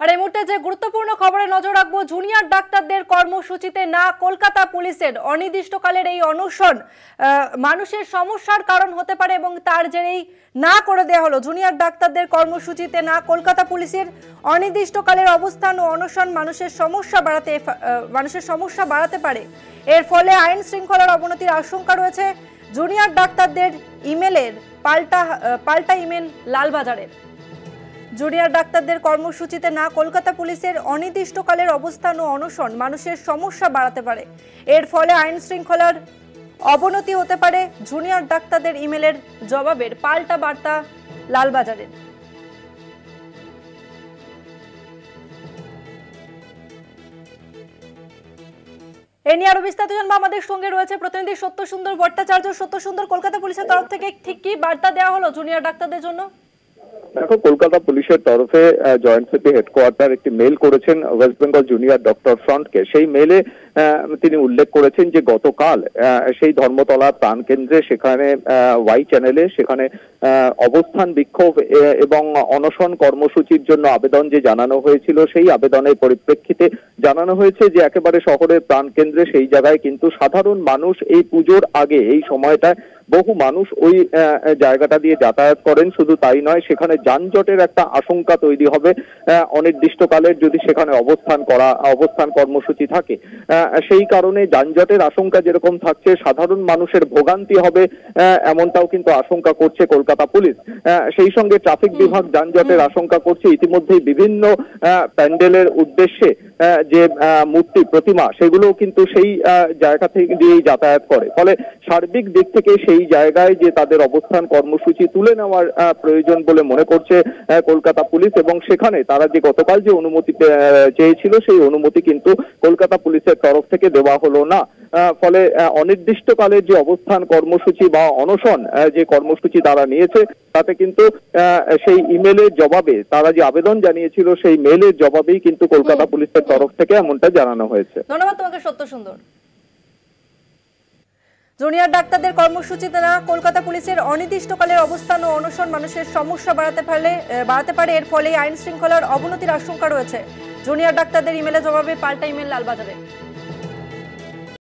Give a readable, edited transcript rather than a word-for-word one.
আর এই মুহূর্তে যে গুরুত্বপূর্ণ খবরে নজর রাখবো, জুনিয়র ডাক্তারদের কর্মসূচিতে না কলকাতা পুলিশের অনির্দিষ্টকালের এই অনশন মানুষের সমস্যার কারণ হতে পারে এবং তার জেরেই না করে দেওয়া হলো। জুনিয়র ডাক্তারদের কর্মসূচিতে না কলকাতা পুলিশের অনির্দিষ্টকালের অবস্থান ও অনশন মানুষের সমস্যা বাড়াতে পারে। এর ফলে আইন শৃঙ্খলার অবনতির আশঙ্কা রয়েছে। জুনিয়র ডাক্তারদের ইমেলের পাল্টা ইমেল লালবাজারের। জুনিয়র ডাক্তারদের কর্মসূচিতে না কলকাতা পুলিশের অনির্দিষ্টকালের অবস্থান ও অনশন মানুষের সমস্যা বাড়াতে পারে। এর ফলে আইন শৃঙ্খলার অবনতি হতে পারে। জুনিয়র ডাক্তারদের ইমেলের জবাবের পাল্টা বার্তা লালবাজারের। এ নিয়ে আরো বিস্তারিত জানবো, আমাদের সঙ্গে রয়েছে প্রতিনিধি সত্য সুন্দর ভট্টাচার্য। সত্য সুন্দর, কলকাতা পুলিশের তরফ থেকে ঠিক কি বার্তা দেওয়া হলো জুনিয়র ডাক্তারদের জন্য? দেখো, কলকাতা পুলিশের তরফে জয়েন্ট সিপি হেডকোয়ার্টার একটি মেল করেছেন ওয়েস্ট বেঙ্গল জুনিয়র ডক্টর ফ্রন্টকে। সেই মেলে তিনি উল্লেখ করেছেন যে গতকাল সেই ধর্মতলা প্রাণকেন্দ্রে সেখানে ওয়াই চ্যানেলে সেখানে অবস্থান বিক্ষোভ এবং অনশন কর্মসূচির জন্য আবেদন যে জানানো হয়েছিল, সেই আবেদনের পরিপ্রেক্ষিতে জানানো হয়েছে যে একেবারে শহরের প্রাণকেন্দ্রে সেই জায়গায় কিন্তু সাধারণ মানুষ এই পুজোর আগে এই সময়টায় বহু মানুষ ওই জায়গাটা দিয়ে যাতায়াত করেন। শুধু তাই নয়, সেখানে যানজটের একটা আশঙ্কা তৈরি হবে অনির্দিষ্টকালের যদি সেখানে অবস্থান কর্মসূচি থাকে। সেই কারণে যানজটের আশঙ্কা যেরকম থাকছে, সাধারণ মানুষের ভোগান্তি হবে এমনটাও কিন্তু আশঙ্কা করছে কলকাতা পুলিশ। সেই সঙ্গে ট্রাফিক বিভাগ যানজটের আশঙ্কা করছে। ইতিমধ্যেই বিভিন্ন প্যান্ডেলের উদ্দেশ্যে যে মূর্তি প্রতিমা সেগুলোও কিন্তু সেই জায়গা থেকে দিয়েই যাতায়াত করে। ফলে সার্বিক দিক থেকে সেই জায়গায় যে তাদের অবস্থান কর্মসূচি তুলে নেওয়ার প্রয়োজন বলে মনে করছে কলকাতা পুলিশ, এবং সেখানে তারা যে গতকাল যে অনুমতি চেয়েছিল সেই অনুমতি কিন্তু কলকাতা পুলিশের তরফ থেকে দেওয়া হলো না। ফলে অনির্দিষ্টকালের যে অবস্থান কর্মসূচি বা অনশন যে কর্মসূচি তারা নিয়েছে, তাতে কিন্তু সেই ইমেলের জবাবে তারা যে আবেদন জানিয়েছিল সেই মেলের জবাবেই কিন্তু কলকাতা পুলিশের তরফ থেকে এমনটা জানানো হয়েছে। ধন্যবাদ তোমাকে সত্য সুন্দর। জুনিয়র ডাক্তারদের কর্মসূচিতে না কলকাতা পুলিশের অনির্দিষ্টকালের অবস্থান ও অনশন মানুষের সমস্যা বাড়াতে পারে। এর ফলে আইন শৃঙ্খলার অবনতির আশঙ্কা রয়েছে। জুনিয়র ডাক্তারদের ইমেলে জবাবে পাল্টা ইমেল লালবাজারে।